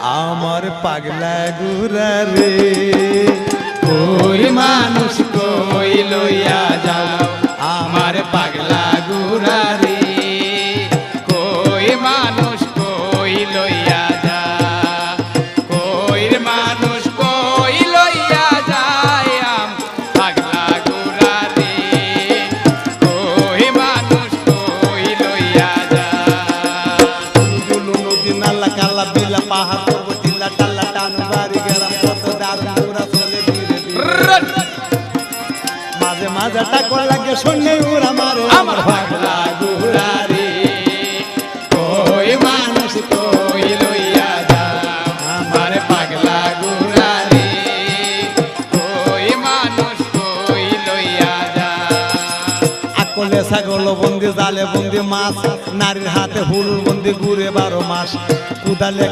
আমার পাগলা গুরা রে কই মানুষ কই লইয়া যাও আমার পাগলা গুরা রে কই মানুষ কই লইয়া যা কই মানুষ কই লইয়া যায় পাগলা গুরা রে কই মানুষ কই লইয়া যা গুলু নদী নালা কালা বিলা পাহাড় পর্বতিলা টালা টান বাড়ি গেলাম কত দারুণ পুরা চলে ধীরে ধীরে মাঝে মাঝে টাকা লাগে শুনে উড়া মারে আমার পাগলা গুরা রে কই মানুষ কই লইয়া যা আমার পাগলা গুরা রে কই মানুষ কই লইয়া যা আকলে ছাগল বন্দি জালে বন্দি মাছ নারীর হাতে হুল বন্দি ঘুরে 12 মাস কুদালে